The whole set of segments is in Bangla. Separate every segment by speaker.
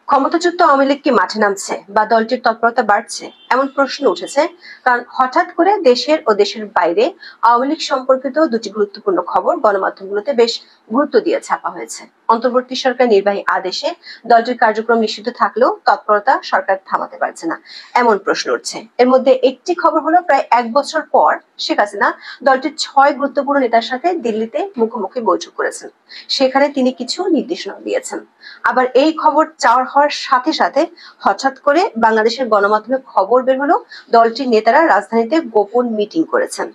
Speaker 1: ক্ষমতাচ্যুত আওয়ামী লীগ কি মাঠে নামছে বা দলটির তৎপরতা বাড়ছে এমন প্রশ্ন উঠেছে। কারণ হঠাৎ করে দেশের ও দেশের বাইরে আওয়ামী লীগ সম্পর্কিত দুটি গুরুত্বপূর্ণ খবর গণমাধ্যমগুলোতে বেশ গুরুত্ব দিয়ে ছাপা হয়েছে। অন্তর্বর্তী সরকার নির্বাহী আদেশে দলটির কার্যক্রম নিষিদ্ধ থাকলেও তৎপরতা সরকার থামাতে পারছে না এমন প্রশ্ন উঠছে। এর মধ্যে একটি খবর হলো, প্রায় 1 বছর পর শেখ হাসিনা দলটির 6 গুরুত্বপূর্ণ নেতার সাথে দিল্লিতে মুখোমুখি বৈঠক করেছেন। সেখানে তিনি কিছু নির্দেশনা দিয়েছেন। আবার এই খবর চাওয়ার হওয়ার সাথে সাথে হঠাৎ করে বাংলাদেশের গণমাধ্যমে খবর বের হলো, দলটির নেতারা রাজধানীতে গোপন মিটিং করেছেন।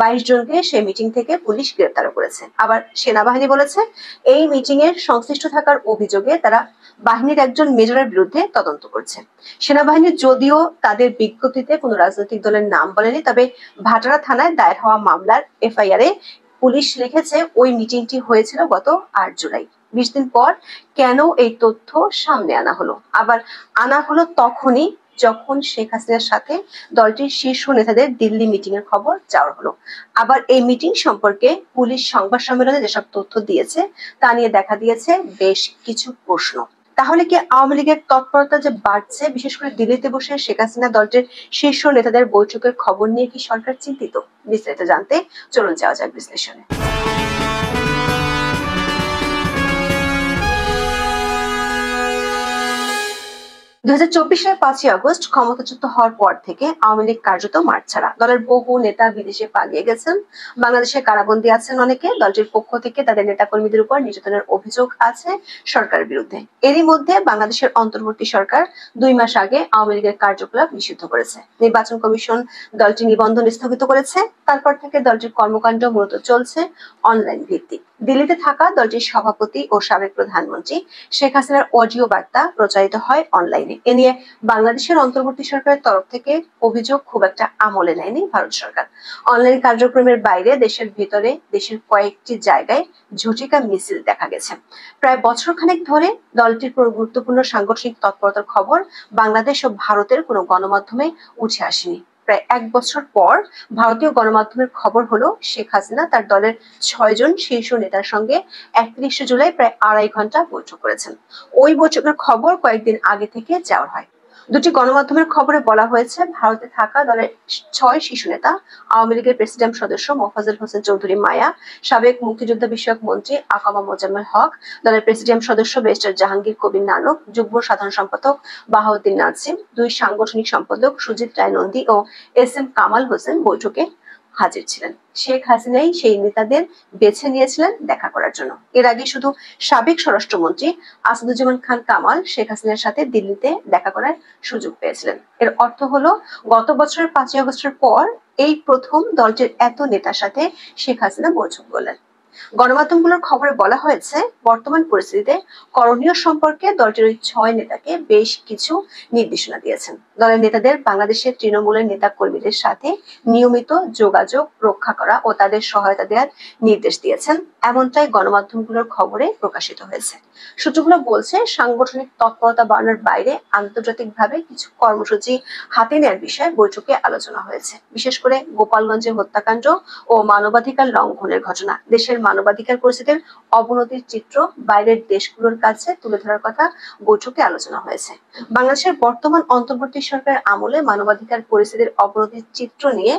Speaker 1: 22 জনকে সেই মিটিং থেকে পুলিশ গ্রেপ্তার করেছে। আবার সেনাবাহিনী বলেছে, এই মিটিং এর সংশ্লিষ্ট থাকার অভিযোগে তারা বাহিনীর একজন মেজরের বিরুদ্ধে তদন্ত করছে। সেনাবাহিনী যদিও তাদের বিজ্ঞপ্তিতে কোনো রাজনৈতিক দলের নাম বলেনি, তবে ভাটারা থানায় দায়ের হওয়া মামলার এফআইআর এ পুলিশ লিখেছে ওই মিটিংটি হয়েছিল গত 8 জুলাই। 20 দিন পর কেন এই তথ্য সামনে আনা হলো? আবার আনা হলো তখনই যখন শেখ হাসিনার সাথে দলটির শীর্ষ নেতাদের দিল্লি মিটিং এর খবর চাওয়া হলো। আবার এই মিটিং সম্পর্কে পুলিশ সংবাদ সম্মেলনে যেসব তথ্য দিয়েছে তা নিয়ে দেখা দিয়েছে বেশ কিছু প্রশ্ন। তাহলে কি আওয়ামী লীগের তৎপরতা যে বাড়ছে, বিশেষ করে দিল্লিতে বসে শেখ হাসিনা দলটির শীর্ষ নেতাদের বৈঠকের খবর নিয়ে কি সরকার চিন্তিত? বিস্তারিত জানতে চলুন যাওয়া যাক বিশ্লেষণে। 2024 সালের 5ই আগস্ট ক্ষমতাচ্যুত হওয়ার পর থেকে আওয়ামী লীগ কার্যত মাঠ ছাড়া। দলের বহু নেতা বিদেশে পালিয়ে গেছেন, বাংলাদেশে কারাবন্দী আছেন অনেকে। দলটির পক্ষ থেকে তাদের নেতাকর্মীদের উপর নির্যাতনের অভিযোগ আছে সরকারের বিরুদ্ধে। এরই মধ্যে বাংলাদেশের অন্তর্বর্তী সরকার 2 মাস আগে আওয়ামী লীগের কার্যকলাপ নিষিদ্ধ করেছে। নির্বাচন কমিশন দলটির নিবন্ধন স্থগিত করেছে। তারপর থেকে দলটির কর্মকাণ্ড মূলত চলছে অনলাইন ভিত্তিক। দিল্লিতে থাকা দলটির সভাপতি ও সাবেক প্রধানমন্ত্রী শেখ হাসিনার অডিও বার্তা প্রচারিত হয় অনলাইনে। এ নিয়ে বাংলাদেশের অন্তর্বর্তী সরকারের তরফ থেকে অভিযোগ খুব একটা আমলে নেয়নি ভারত সরকার। অনলাইন কার্যক্রমের বাইরে দেশের ভেতরে দেশের কয়েকটি জায়গায় ঝটিকা মিছিল দেখা গেছে। প্রায় বছরখানেক ধরে দলটির গুরুত্বপূর্ণ সাংগঠনিক তৎপরতার খবর বাংলাদেশ ও ভারতের কোনো গণমাধ্যমে উঠে আসেনি। প্রায় 1 বছর পর ভারতীয় গণমাধ্যমের খবর হলো, শেখ হাসিনা তার দলের 6 জন শীর্ষ নেতার সঙ্গে 31 জুলাই প্রায় 2.5 ঘন্টা বৈঠক করেছেন। ওই বৈঠকের খবর কয়েকদিন আগে থেকে চাওয়া হয়। দুটি গণমাধ্যমের খবরে বলা হয়েছে, ভারতে থাকা দলের 6 শীর্ষ নেতা আওয়ামী লীগের প্রেসিডিয়াম সদস্য মোফাজ্জল হোসেন চৌধুরী মায়া, সাবেক মুক্তিযোদ্ধা বিষয়ক মন্ত্রী আকামা মোজাম্মেল হক, দলের প্রেসিডিয়াম সদস্য ব্যারিস্টার জাহাঙ্গীর কবির নানক, যুগ্ম সাধারণ সম্পাদক বাহাউদ্দিন নাজিম, 2 সাংগঠনিক সম্পাদক সুজিত রায় নন্দী ও এস.এম. কামাল হোসেন বৈঠকে হাজির ছিলেন। শেখ হাসিনাই সেই নেতাদের বেছে নিয়েছিলেন দেখা করার জন্য। এর আগে শুধু সাবেক স্বরাষ্ট্রমন্ত্রী আসাদুজ্জামান খান কামাল শেখ হাসিনার সাথে দিল্লিতে দেখা করার সুযোগ পেয়েছিলেন। এর অর্থ হলো, গত বছরের 5ই আগস্টের পর এই প্রথম দলটির এত নেতার সাথে শেখ হাসিনা বৈঠক করলেন। গণমাধ্যমগুলোর খবরে বলা হয়েছে, বর্তমান পরিস্থিতিতে করণীয় সম্পর্কে দলটির ওই 6 নেতাকে বেশ কিছু নির্দেশনা দিয়েছেন। দলের নেতাদের বাংলাদেশের তৃণমূলের নেতা কর্মীদের সাথে নিয়মিত যোগাযোগ রক্ষা করা ও তাদের সহায়তা দেওয়ার নির্দেশ দিয়েছেন, এমনটাই গণমাধ্যমগুলোর খবরে প্রকাশিত হয়েছে। সূত্রগুলো বলছে, সাংগঠনিক তৎপরতা বাড়ানোর বাইরে আন্তর্জাতিকভাবে কিছু কর্মসূচি হাতে নেওয়ার বিষয়ে বৈঠকে আলোচনা হয়েছে। বিশেষ করে গোপালগঞ্জে হত্যাকাণ্ড ও মানবাধিকার লঙ্ঘনের ঘটনা, দেশের মানবাধিকার পরিস্থিতির অবনতির চিত্র বাইরের দেশগুলোর কাছে তুলে ধরার কথা বৈঠকে আলোচনা হয়েছে। বাংলাদেশের বর্তমান অন্তর্বর্তী সরকারের আমলে মানবাধিকার পরিস্থিতির অবনতির চিত্র নিয়ে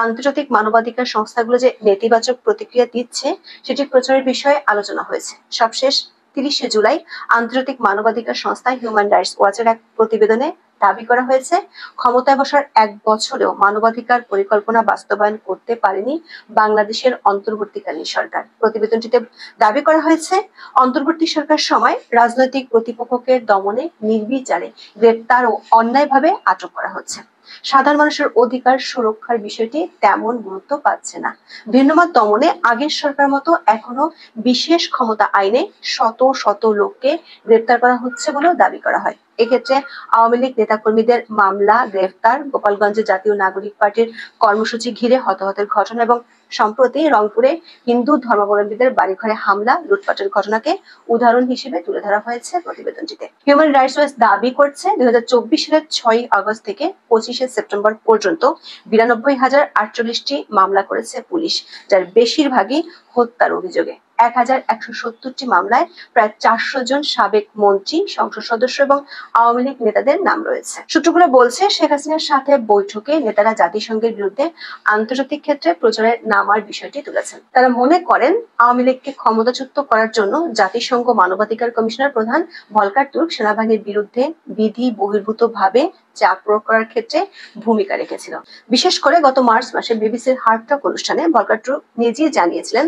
Speaker 1: আন্তর্জাতিক মানবাধিকার সংস্থাগুলো যে নেতিবাচক প্রতিক্রিয়া দিচ্ছে সেটি প্রচারের বিষয়ে আলোচনা হয়েছে। সবশেষ 30 জুলাই আন্তর্জাতিক মানবাধিকার সংস্থা হিউম্যান রাইটস ওয়াচের এক প্রতিবেদনে দাবি করা হয়েছে, ক্ষমতায় বসার 1 বছরেও মানবাধিকার পরিকল্পনা বাস্তবায়ন করতে পারেনি বাংলাদেশের অন্তর্বর্তীকালীন সরকার। প্রতিবেদনটিতে দাবি করা হয়েছে, অন্তর্বর্তী সরকার সময় রাজনৈতিক প্রতিপক্ষকে দমনে নির্বিচারে গ্রেপ্তার ও অন্যায়ভাবে আটক করা হচ্ছে। সাধারণ মানুষের অধিকার সুরক্ষার বিষয়টি তেমন গুরুত্ব পাচ্ছে না। ভিন্নমত দমনে আগের সরকার মতো এখনো বিশেষ ক্ষমতা আইনে শত শত লোককে গ্রেপ্তার করা হচ্ছে বলেও দাবি করা হয়। এক্ষেত্রে আওয়ামী লীগ নেতাকর্মীদের মামলা, গ্রেফতার, গোপালগঞ্জে জাতীয় নাগরিক পার্টির কর্মসূচি ঘিরে হতাহতের ঘটনা এবং সম্প্রতি রংপুরে হিন্দু ধর্মাবলম্বীদের বাড়িঘরে হামলা, লুটপাটের ঘটনাকে উদাহরণ হিসেবে তুলে ধরা হয়েছে প্রতিবেদনটিতে। হিউম্যান রাইটস ওয়াচ দাবি করছে, 2024 সালের 6 আগস্ট থেকে 25 সেপ্টেম্বর পর্যন্ত 92,048টি মামলা করেছে পুলিশ, যার বেশিরভাগই হত্যার অভিযোগে। 1170টি মামলায় প্রায় 400 জন সাবেক মন্ত্রী, সংসদ সদস্য এবং আওয়ামী লীগ নেতাদের নাম রয়েছে। সূত্রগুলো বলছে, শেখ হাসিনার সাথে বৈঠকে নেতারা জাতিসংঘের বিরুদ্ধে আন্তর্জাতিক ক্ষেত্রে প্রচারে নামার বিষয়টি তুলেছেন। তারা মনে করেন, আওয়ামী লীগকে ক্ষমতাচ্যুত করার জন্য জাতিসংঘ মানবাধিকার কমিশনের প্রধান ভলকার তুর্ক সেনাবাহিনীর বিরুদ্ধে বিধি বহির্ভূতভাবে চাপ প্রয়োগ করার ক্ষেত্রে ভূমিকা রেখেছিল। বিশেষ করে গত মার্চ মাসে বিবিসির হার্ড টক অনুষ্ঠানে ভলকার তুর্ক নিজেই জানিয়েছিলেন,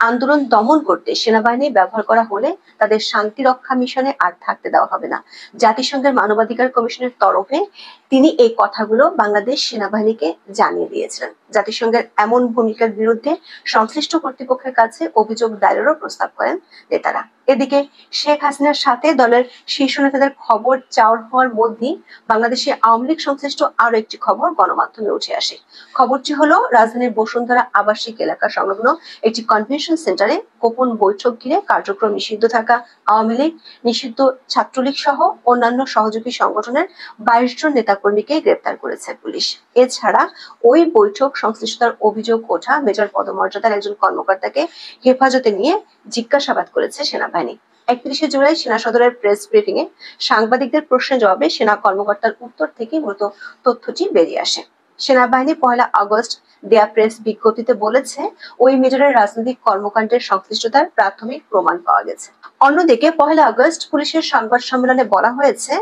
Speaker 1: আন্দোলন দমন করতে সেনাবাহিনী ব্যবহার করা হলে তাদের শান্তি রক্ষা মিশনে আর থাকতে দেওয়া হবে না। জাতিসংঘের মানবাধিকার কমিশনের তরফে তিনি এই কথাগুলো বাংলাদেশ সেনাবাহিনীকে জানিয়ে দিয়েছিলেন। জাতিসংঘের এমন ভূমিকার বিরুদ্ধে সংশ্লিষ্ট কর্তৃপক্ষের কাছে অভিযোগ দায়েরেরও প্রস্তাব করেন নেতারা। এদিকে শেখ হাসিনার সাথে দলের শীর্ষ নেতাদের খবর চাওয়ার হওয়ার মধ্যেই বাংলাদেশে আওয়ামী লীগ সংশ্লিষ্ট আরো একটি খবর গণমাধ্যমে উঠে আসে। খবরটি হলো, রাজধানীর বসুন্ধরা আবাসিক এলাকা সংলগ্ন একটি কনভেনশন সেন্টারে গোপন বৈঠক ঘিরে কার্যক্রম নিষিদ্ধ থাকা আওয়ামী লীগ, নিষিদ্ধ ছাত্রলীগ সহ অন্যান্য সহযোগী সংগঠনের 22 জন নেতাকর্মীকে গ্রেপ্তার করেছে পুলিশ। এছাড়া ওই বৈঠক সংশ্লিষ্টতার অভিযোগ ওঠা মেজর পদমর্যাদার একজন কর্মকর্তাকে হেফাজতে নিয়ে জিজ্ঞাসাবাদ করেছে সেনাবাহিনী। 31 জুলাই সেনা সদরের প্রেস ব্রিফিং এ সাংবাদিকদের প্রশ্নের জবাবে সেনা কর্মকর্তার উত্তর থেকে মূলত তথ্যটি বেরিয়ে আসে। সেনাবাহিনী 1 আগস্ট দেয়া প্রেস বিজ্ঞপ্তিতে বলেছে, ওই মেজরের রাজনৈতিক কর্মকাণ্ডের সংশ্লিষ্টতার প্রাথমিক প্রমাণ পাওয়া গেছে। অন্যদিকে 1 আগস্ট পুলিশের সংবাদ সম্মেলনে বলা হয়েছে,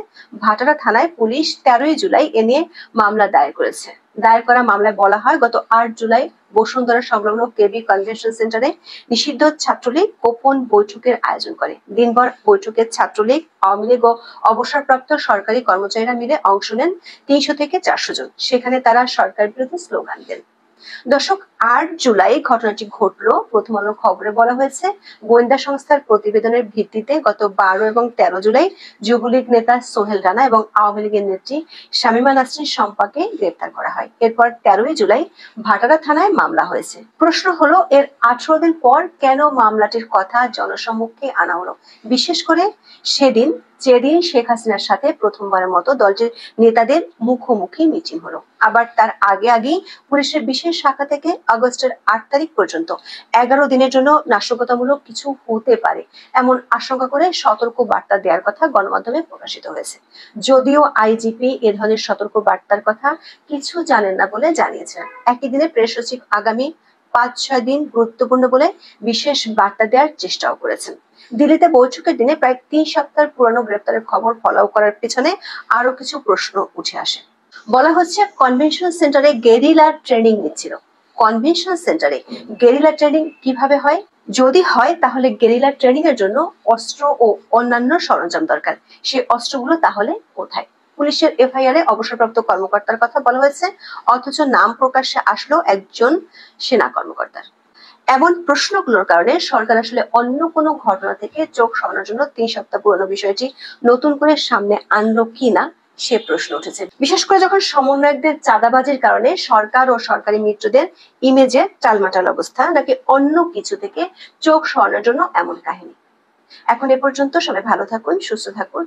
Speaker 1: ভাটারা থানায় পুলিশ 13 জুলাই এ নিয়ে মামলা দায়ের করেছে। দায়ের করা মামলায় বলা হয়, গত 8 জুলাই বসুন্ধরা সংলগ্ন কেবি কনভেনশন সেন্টারে নিষিদ্ধ ছাত্রলীগ গোপন বৈঠকের আয়োজন করে। দিনভর বৈঠকে ছাত্রলীগ, আওয়ামী লীগ ও অবসরপ্রাপ্ত সরকারি কর্মচারীরা মিলে অংশ নেন 300 থেকে 400 জন। সেখানে তারা সরকার বিরোধী স্লোগান দেন। দর্শক, 8 জুলাই ঘটনাটি ঘটলো। প্রথম আলোর খবরে বলা হয়েছে, গোয়েন্দা সংস্থার প্রতিবেদনের ভিত্তিতে গত 12 এবং 13 জুলাই যুবলীগ নেতা সোহেল রানা এবং আওয়ামী লীগের নেত্রী শামীমা নাসরিন শম্পাকে গ্রেপ্তার করা হয়। এরপর 13 জুলাই ভাটারা থানায় মামলা হয়েছে। প্রশ্ন হলো, এর 18 দিন পর কেন মামলাটির কথা জনসম্মুখে আনা হলো? বিশেষ করে সেদিন যেদিন শেখ হাসিনার সাথে প্রথমবারের মতো দলটির নেতাদের মুখোমুখি মিটিং হলো। আবার তার আগেই পুলিশের বিশেষ শাখা থেকে আগস্টের 8 তারিখ পর্যন্ত 11 দিনের জন্য নাশকতামূলক কিছু হতে পারে এমন আশঙ্কা করে সতর্ক বার্তা দেওয়ার কথা গণমাধ্যমে প্রকাশিত হয়েছে। যদিও আইজিপি এ ধরনের সতর্ক বার্তার কথা কিছু জানেন না বলে জানিয়েছেন। একই দিনে প্রেস সচিব আগামী 5-6 দিন গুরুত্বপূর্ণ বলে বিশেষ বার্তা দেওয়ার চেষ্টাও করেছেন। দিল্লিতে বৈঠকের দিনে প্রায় 3 সপ্তাহ পুরানো গ্রেপ্তারের খবর ফলাও করার পিছনে আরো কিছু প্রশ্ন উঠে আসে। বলা হচ্ছে, কনভেনশন সেন্টারে গেরিলা ট্রেনিং নিচ্ছিল। কনভেনশন সেন্টারে গেরিলা ট্রেনিং কিভাবে হয়? যদি হয় তাহলে গেরিলা ট্রেনিং এর জন্য অস্ত্র ও অন্যান্য সরঞ্জাম দরকার। সেই অস্ত্রগুলো তাহলে কোথায়? পুলিশের এফআইআর এ অবসরপ্রাপ্ত কর্মকর্তার কথা বলা হয়েছে, অথচ নাম প্রকাশ্যে আসলো একজন সেনা কর্মকর্তার। এমন প্রশ্নগুলোর কারণে সরকার আসলে অন্য কোনো ঘটনা থেকে চোখ সরানোর জন্য 3 সপ্তাহ পুরনো বিষয়টি নতুন করে সামনে আনলো কিনা সে প্রশ্ন উঠেছে। বিশেষ করে যখন সমন্বয়কদের চাঁদাবাজির কারণে সরকার ও সরকারি মিত্রদের ইমেজে টালমাটাল অবস্থা, নাকি অন্য কিছু থেকে চোখ সরানোর জন্য এমন কাহিনী। এখন এ পর্যন্ত। সবাই ভালো থাকুন, সুস্থ থাকুন।